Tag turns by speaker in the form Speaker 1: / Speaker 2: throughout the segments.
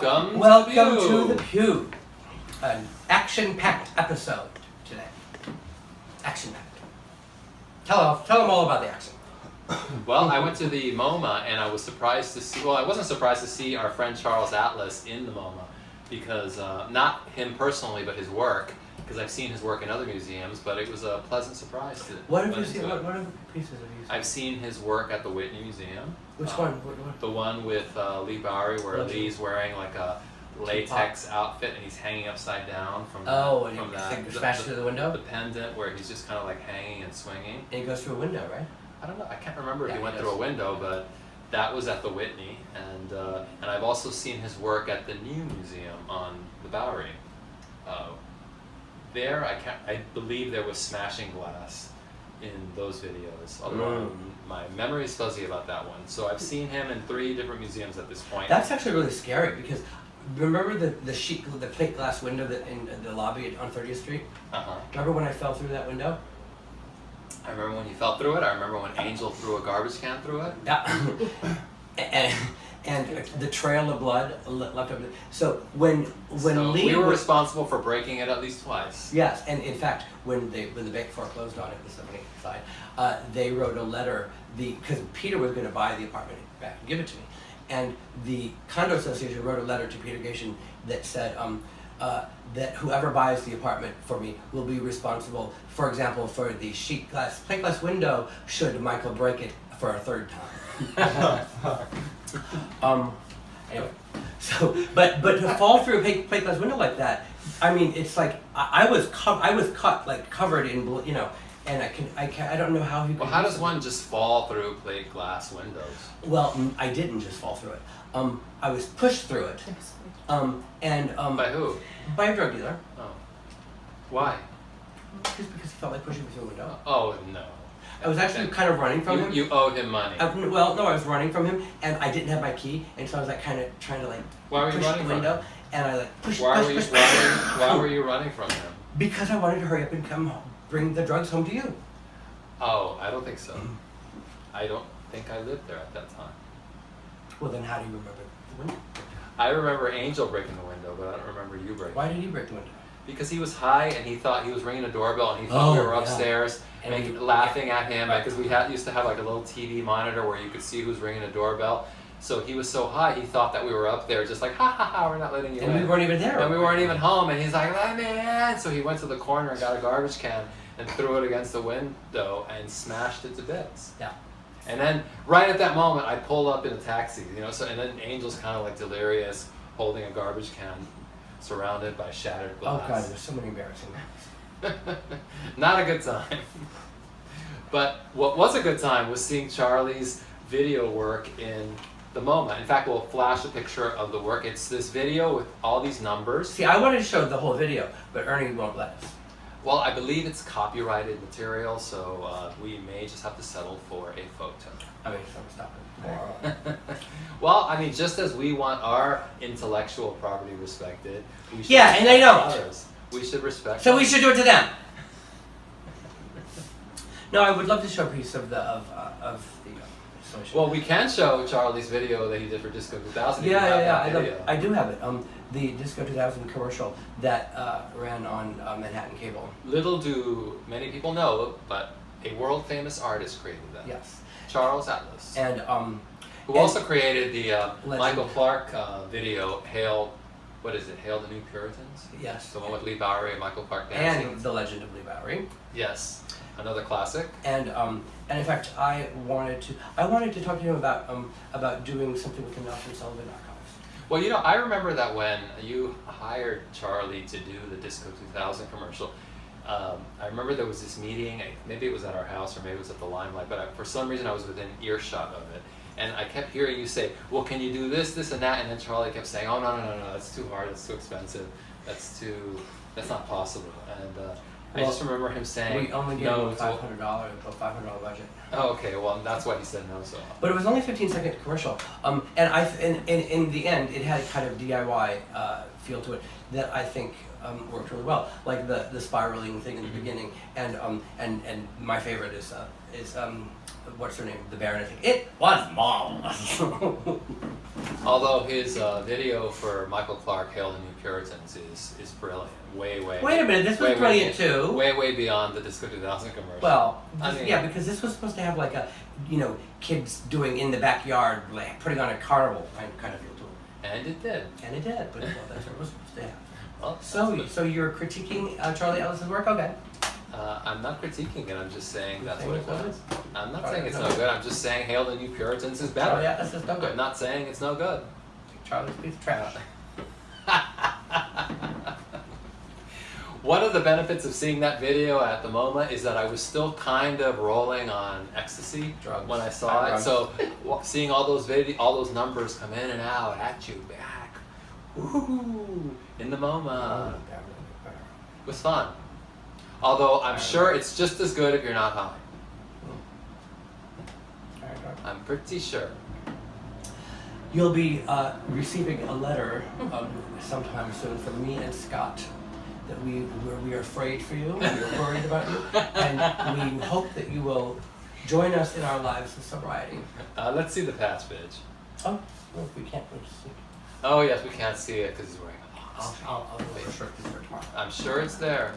Speaker 1: Welcome to the Peeew. An action-packed episode today. Action-packed. Tell them all about the action.
Speaker 2: Well, I went to the MoMA and I was surprised to see, well, I wasn't surprised to see our friend Charles Atlas in the MoMA because, not him personally, but his work, because I've seen his work in other museums, but it was a pleasant surprise to
Speaker 1: What have you seen? What other pieces have you seen?
Speaker 2: I've seen his work at the Whitney Museum.
Speaker 1: Which one? What?
Speaker 2: The one with Lee Bowery where Lee's wearing like a latex outfit and he's hanging upside down from
Speaker 1: smashed through the window?
Speaker 2: The pendant where he's just kind of like hanging and swinging.
Speaker 1: And he goes through a window, right?
Speaker 2: I don't know. I can't remember if he went through a window, but that was at the Whitney, and I've also seen his work at the new museum on the Bowery. There, I believe there was smashing glass in those videos. Although my memory is fuzzy about that one. So I've seen him in 3 different museums at this point.
Speaker 1: That's actually really scary because remember the plate glass window that in the lobby on 30th Street? Remember when I fell through that window?
Speaker 2: I remember when you fell through it. I remember when Angel threw a garbage can through it.
Speaker 1: Yeah. and the trail of blood left over. So when Lee
Speaker 2: we were responsible for breaking it at least twice.
Speaker 1: Yes, and in fact, when the bank foreclosed on it, the 70 side, they wrote a letter. Because Peter was going to buy the apartment back and give it to me, and the condo association wrote a letter to Peter Gation that said that whoever buys the apartment for me will be responsible, for example, for the plate glass window should Michael break it for a 3rd time. Anyway, so but to fall through a plate glass window like that, I mean, it's like I was cut like covered in and I don't know how he.
Speaker 2: Well, how does one just fall through plate glass windows?
Speaker 1: Well, I didn't just fall through it. I was pushed through it.
Speaker 2: By who?
Speaker 1: By a drug dealer.
Speaker 2: Oh. Why?
Speaker 1: Just because he felt like pushing me through a window.
Speaker 2: Oh no.
Speaker 1: I was actually kind of running from him.
Speaker 2: You owed him money.
Speaker 1: I was running from him, and I didn't have my key, and so I was like kind of trying to like push the window, and I like push.
Speaker 2: Why were you running from him?
Speaker 1: Because I wanted to hurry up and come home, bring the drugs home to you.
Speaker 2: Oh, I don't think so. I don't think I lived there at that time.
Speaker 1: Well, then how do you remember the window?
Speaker 2: I remember Angel breaking the window, but I don't remember you breaking.
Speaker 1: Why did he break the window?
Speaker 2: Because he was high and he thought he was ringing a doorbell and he thought we were upstairs and laughing at him because we used to have like a little TV monitor where you could see who's ringing a doorbell. So he was so high he thought that we were up there just like ha ha ha, we're not letting you in.
Speaker 1: And we weren't even there.
Speaker 2: And we weren't even home and he's like, let me in. So he went to the corner and got a garbage can and threw it against the window and smashed it to bits.
Speaker 1: Yeah.
Speaker 2: And then right at that moment I pulled up in a taxi, so and then Angel's kind of like delirious holding a garbage can surrounded by shattered glass.
Speaker 1: Oh God, there's so many embarrassing things.
Speaker 2: Not a good time. But what was a good time was seeing Charlie's video work in the MoMA. In fact, we'll flash a picture of the work. It's this video with all these numbers.
Speaker 1: See, I wanted to show the whole video, but Ernie won't let us.
Speaker 2: Well, I believe it's copyrighted material, so we may just have to settle for a photo.
Speaker 1: I mean, stop it.
Speaker 2: Well, I mean, just as we want our intellectual property respected, we should
Speaker 1: and they don't.
Speaker 2: Others. We should respect.
Speaker 1: So we should do it to them. No, I would love to show a piece of the social.
Speaker 2: Well, we can show Charlie's video that he did for Disco 2000.
Speaker 1: Yeah. I do have it. The Disco 2000 commercial that ran on Manhattan Cable.
Speaker 2: Little do many people know, but a world famous artist created that.
Speaker 1: Yes.
Speaker 2: Charles Atlas.
Speaker 1: And
Speaker 2: who also created the Michael Clark video, Hail the New Puritans?
Speaker 1: Yes.
Speaker 2: The one with Lee Bowery and Michael Clark dancing.
Speaker 1: And The Legend of Lee Bowery.
Speaker 2: Yes. Another classic.
Speaker 1: And in fact, I wanted to talk to him about doing something with the Nelson Sullivan archives.
Speaker 2: Well, I remember that when you hired Charlie to do the Disco 2000 commercial, I remember there was this meeting, maybe it was at our house or maybe it was at the Limelight, but for some reason I was within earshot of it. And I kept hearing you say, well, can you do this, this, and that? And then Charlie kept saying, oh, no, that's too hard, that's too expensive, that's not possible. And I just remember him saying,
Speaker 1: we only gave him a $500 budget.
Speaker 2: Oh, okay. Well, that's why he said no. So.
Speaker 1: But it was only a 15-second commercial, and in the end, it had a kind of DIY feel to it that I think worked really well. Like the spiraling thing in the beginning, and my favorite is what's her name? The Baroness. It was marvelous.
Speaker 2: Although his video for Michael Clark, Hail the New Puritans, is brilliant. Way.
Speaker 1: Wait a minute, this was brilliant too.
Speaker 2: Way beyond the Disco 2000 commercial.
Speaker 1: Well,
Speaker 2: I mean,
Speaker 1: yeah, because this was supposed to have like a, kids doing in the backyard, like putting on a carnival kind of feel to it.
Speaker 2: And it did.
Speaker 1: And it did, but that's what it was supposed to have.
Speaker 2: Well,
Speaker 1: So you're critiquing Charlie Ellis's work? Okay.
Speaker 2: I'm not critiquing it. I'm just saying that's
Speaker 1: saying
Speaker 2: what it
Speaker 1: it's no
Speaker 2: was. I'm not
Speaker 1: Charlie,
Speaker 2: saying it's
Speaker 1: no
Speaker 2: no good. I'm just saying Hail the New Puritans is better.
Speaker 1: Charlie Ellis is no good.
Speaker 2: I'm not saying it's no good.
Speaker 1: Charlie's piece of trash.
Speaker 2: One of the benefits of seeing that video at the moment is that I was still kind of rolling on ecstasy
Speaker 1: Drugs.
Speaker 2: when I saw it.
Speaker 1: Drugs.
Speaker 2: So seeing all those numbers come in and out at you back, woohoo, in the moment, was fun. Although I'm sure it's just as good if you're not high. I'm pretty sure.
Speaker 1: You'll be receiving a letter sometime soon from me and Scott that we are afraid for you, we're worried about you, and we hope that you will join us in our lives of sobriety.
Speaker 2: Let's see the patch, bitch.
Speaker 1: Oh, no, we can't. We'll just see.
Speaker 2: Oh yes, we can't see it because he's wearing a mask.
Speaker 1: I'll restrict this for tomorrow.
Speaker 2: I'm sure it's there.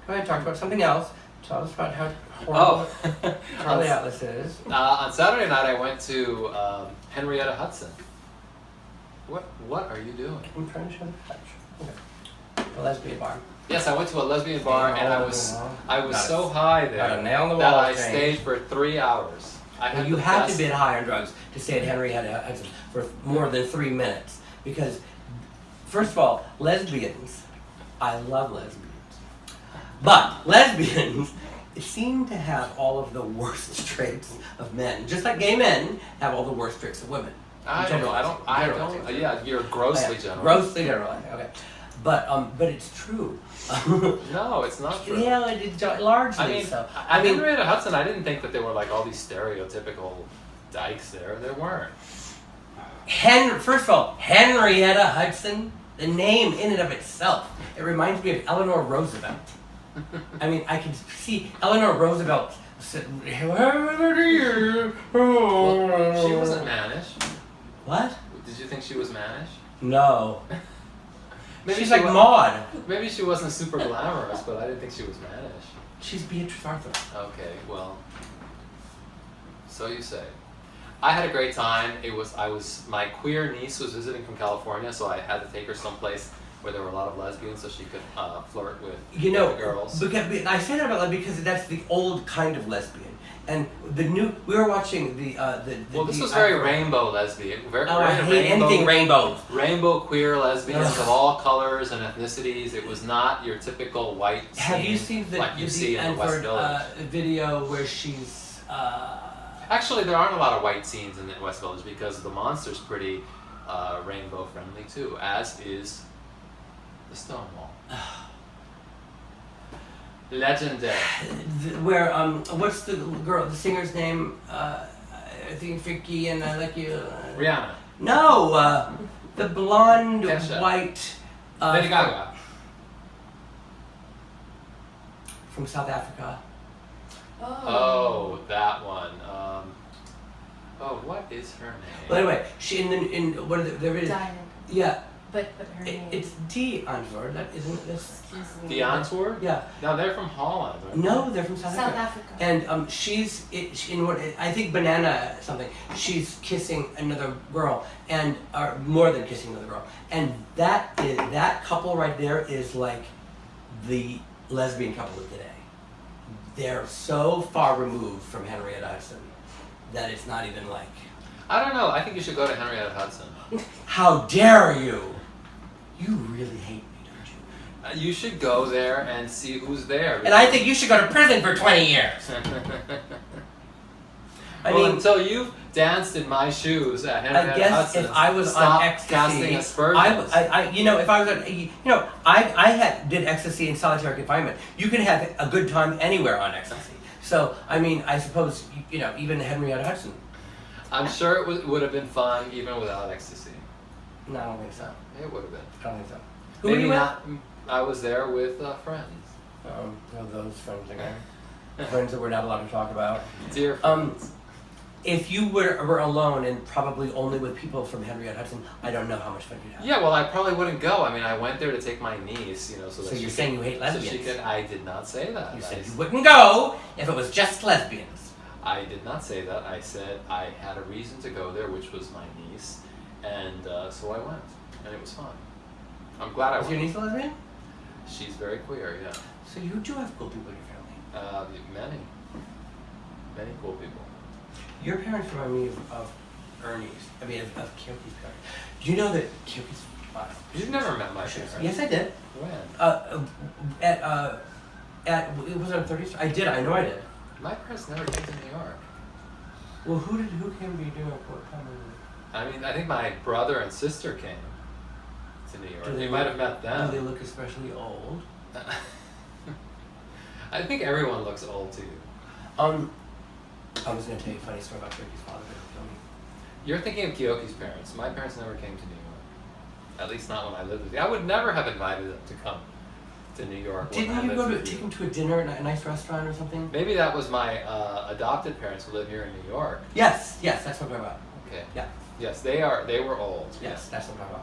Speaker 1: Go ahead, talk about something else. Tell us about how horrible Charlie Atlas is.
Speaker 2: On Saturday night, I went to Henrietta Hudson. What are you doing?
Speaker 1: I'm trying to show the patch. Okay. The lesbian bar.
Speaker 2: Yes, I went to a lesbian bar and I was
Speaker 1: Got
Speaker 2: so high
Speaker 1: got a
Speaker 2: there
Speaker 1: nail in the
Speaker 2: that
Speaker 1: wall,
Speaker 2: I
Speaker 1: James.
Speaker 2: stayed for 3 hours.
Speaker 1: Well, you have to be high on drugs to stay at Henrietta Hudson for more than 3 minutes. Because, first of all, lesbians, I love lesbians. But lesbians seem to have all of the worst traits of men. Just like gay men have all the worst traits of women.
Speaker 2: I don't. Yeah, you're grossly general.
Speaker 1: Grossly generalizing, okay. But it's true.
Speaker 2: No, it's not true.
Speaker 1: Yeah, it's largely
Speaker 2: I mean,
Speaker 1: so.
Speaker 2: at Henrietta Hudson, I didn't think that there were like all these stereotypical dykes there. There weren't.
Speaker 1: First of all, Henrietta Hudson, the name in and of itself, it reminds me of Eleanor Roosevelt. I mean, I can see Eleanor Roosevelt sitting,
Speaker 2: Well, she wasn't mannish.
Speaker 1: What?
Speaker 2: Did you think she was mannish?
Speaker 1: No.
Speaker 2: Maybe
Speaker 1: She's
Speaker 2: she
Speaker 1: like
Speaker 2: wa-
Speaker 1: Maud.
Speaker 2: Maybe she wasn't super glamorous, but I didn't think she was mannish.
Speaker 1: She's Beatrice Arthur.
Speaker 2: Okay, well, so you say. I had a great time. My queer niece was visiting from California, so I had to take her someplace where there were a lot of lesbians, so she could flirt with the girls.
Speaker 1: Because I say that about because that's the old kind of lesbian, and the new. We were watching the.
Speaker 2: Well, this was very rainbow lesbian.
Speaker 1: I hate anything rainbows.
Speaker 2: Rainbow queer lesbians
Speaker 1: Ugh.
Speaker 2: of all colors and ethnicities. It was not your typical white scene
Speaker 1: Have you seen the
Speaker 2: like you see in the West Village.
Speaker 1: Video where she's?
Speaker 2: Actually, there aren't a lot of white scenes in the West Village because the monster's pretty rainbow friendly too, as is the Stonewall. Legendary.
Speaker 1: Where what's the girl? The singer's name? I think Vicky and I Like You.
Speaker 2: Rihanna.
Speaker 1: No, the blonde,
Speaker 2: Kesha.
Speaker 1: white.
Speaker 2: Lady Gaga.
Speaker 1: From South Africa.
Speaker 2: Oh, that one. What is her name?
Speaker 1: Well, anyway, she in one of the videos.
Speaker 3: Diana.
Speaker 1: Yeah,
Speaker 3: But her name.
Speaker 1: it's D'Antwoord. That isn't this.
Speaker 3: Excuse me.
Speaker 2: The Antwoord?
Speaker 1: Yeah.
Speaker 2: No, they're from Holland. Aren't they?
Speaker 1: No, they're from South
Speaker 3: South
Speaker 1: Africa.
Speaker 3: Africa.
Speaker 1: And she's in what I think Banana something. She's kissing another girl, and or more than kissing another girl. And that couple right there is like the lesbian couple of today. They're so far removed from Henrietta Hudson that it's not even like.
Speaker 2: I don't know. I think you should go to Henrietta Hudson.
Speaker 1: How dare you! You really hate me, don't you?
Speaker 2: You should go there and see who's there.
Speaker 1: And I think you should go to prison for 20 years. I
Speaker 2: Well,
Speaker 1: mean,
Speaker 2: until you've danced in my shoes at Henrietta
Speaker 1: I guess
Speaker 2: Hudson,
Speaker 1: if I was
Speaker 2: stop
Speaker 1: on ecstasy,
Speaker 2: casting aspersions.
Speaker 1: if I was on, I did ecstasy in solitary confinement. You can have a good time anywhere on ecstasy. So, I mean, I suppose, even Henrietta Hudson.
Speaker 2: I'm sure it would have been fun even without ecstasy.
Speaker 1: No, I don't think so.
Speaker 2: It would have been.
Speaker 1: I don't think so. Who
Speaker 2: Maybe
Speaker 1: were you with?
Speaker 2: not. I was there with friends.
Speaker 1: Those friends again. Friends that we're not allowed to talk about.
Speaker 2: Dear friends.
Speaker 1: if you were alone and probably only with people from Henrietta Hudson, I don't know how much fun you'd have.
Speaker 2: Yeah, well, I probably wouldn't go. I mean, I went there to take my niece, you know, so that
Speaker 1: So
Speaker 2: she
Speaker 1: you're
Speaker 2: could-
Speaker 1: saying you hate
Speaker 2: so
Speaker 1: lesbians?
Speaker 2: she could. I did not say that.
Speaker 1: You said
Speaker 2: I,
Speaker 1: you wouldn't go if it was just lesbians.
Speaker 2: I did not say that. I said I had a reason to go there, which was my niece, and so I went, and it was fun. I'm glad I
Speaker 1: Was
Speaker 2: went.
Speaker 1: your niece a lesbian?
Speaker 2: She's very queer, yeah.
Speaker 1: So you do have cool people in your family.
Speaker 2: Many cool people.
Speaker 1: Your parents remind me of Ernie's. I mean, of Kyoki's parents. Do you know that Kyoki's?
Speaker 2: You've never met my parents.
Speaker 1: Yes, I did.
Speaker 2: When?
Speaker 1: At it was on 30th. I did. I know I did.
Speaker 2: My parents never came to New York.
Speaker 1: Well, who came to New York? What time?
Speaker 2: I mean, I think my brother and sister came to New York.
Speaker 1: Do they
Speaker 2: You might
Speaker 1: look-
Speaker 2: have met them.
Speaker 1: Do they look especially old?
Speaker 2: I think everyone looks old to you.
Speaker 1: I was going to tell you a funny story about Kyoki's father, but he'll kill me.
Speaker 2: You're thinking of Kyoki's parents. My parents never came to New York. At least not when I lived with you. I would never have invited them to come to New York. when I
Speaker 1: Didn't you
Speaker 2: lived
Speaker 1: go to
Speaker 2: with
Speaker 1: take him to a dinner at a nice restaurant or something?
Speaker 2: Maybe that was my adopted parents who live here in New York.
Speaker 1: Yes, that's what I'm talking about.
Speaker 2: Okay.
Speaker 1: Yeah.
Speaker 2: Yes, they were old.
Speaker 1: Yes, that's what I'm talking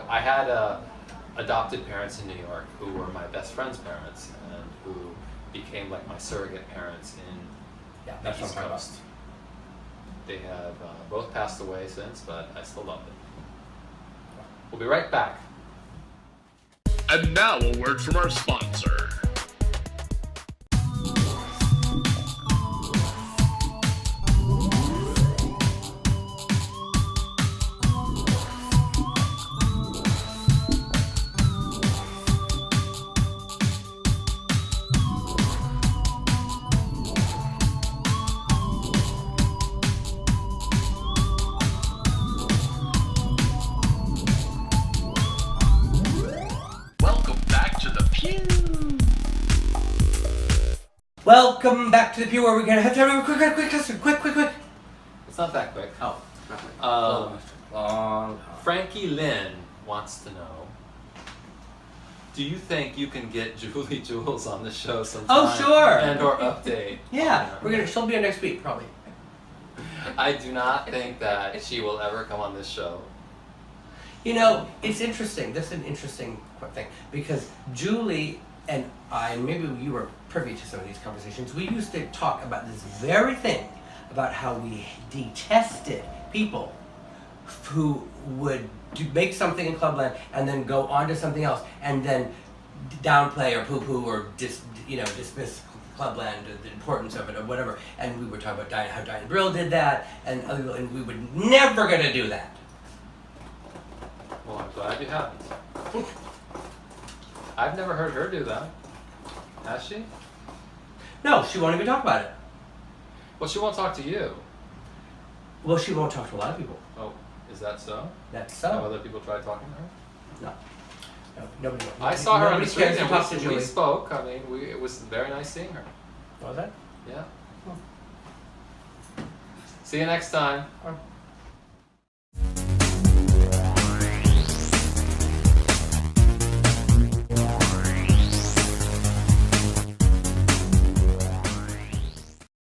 Speaker 1: about.
Speaker 2: I had adopted parents in New York who were my best friend's parents and who became like my surrogate parents in
Speaker 1: Yeah,
Speaker 2: the
Speaker 1: that's what I'm
Speaker 2: East
Speaker 1: talking about.
Speaker 2: Coast. They have both passed away since, but I still love them. We'll be right back.
Speaker 3: And now a word from our sponsor. Welcome back to the Peeew.
Speaker 1: Welcome back to the Pew, where we're gonna have to have a quick.
Speaker 2: It's not that quick.
Speaker 1: Oh, not quick.
Speaker 2: Um,
Speaker 1: Long.
Speaker 2: Frankie Lynn wants to know, do you think you can get Julie Jules on the show sometime?
Speaker 1: Oh, sure.
Speaker 2: And or update?
Speaker 1: Yeah,
Speaker 2: on her?
Speaker 1: she'll be on next week probably.
Speaker 2: I do not think that she will ever come on this show.
Speaker 1: You know, it's interesting. This is an interesting thing because Julie and I, maybe you were privy to some of these conversations. We used to talk about this very thing, about how we detested people who would make something in Clubland and then go on to something else and then downplay or poo-poo or dismiss Clubland, the importance of it or whatever. And we were talking about how Diane Brill did that, and we were never going to do that.
Speaker 2: Well, I'm glad you haven't. I've never heard her do that. Has she?
Speaker 1: No, she won't even talk about it.
Speaker 2: Well, she won't talk to you.
Speaker 1: Well, she won't talk to a lot of people.
Speaker 2: Oh, is that so?
Speaker 1: That's
Speaker 2: Have
Speaker 1: so.
Speaker 2: other people tried talking to her?
Speaker 1: No, nobody.
Speaker 2: I saw her on
Speaker 1: nobody
Speaker 2: the street
Speaker 1: cares to
Speaker 2: and
Speaker 1: talk to
Speaker 2: we
Speaker 1: Julie.
Speaker 2: spoke. I mean, it was very nice seeing her.
Speaker 1: What was that?
Speaker 2: Yeah. See you next time.
Speaker 1: Oh.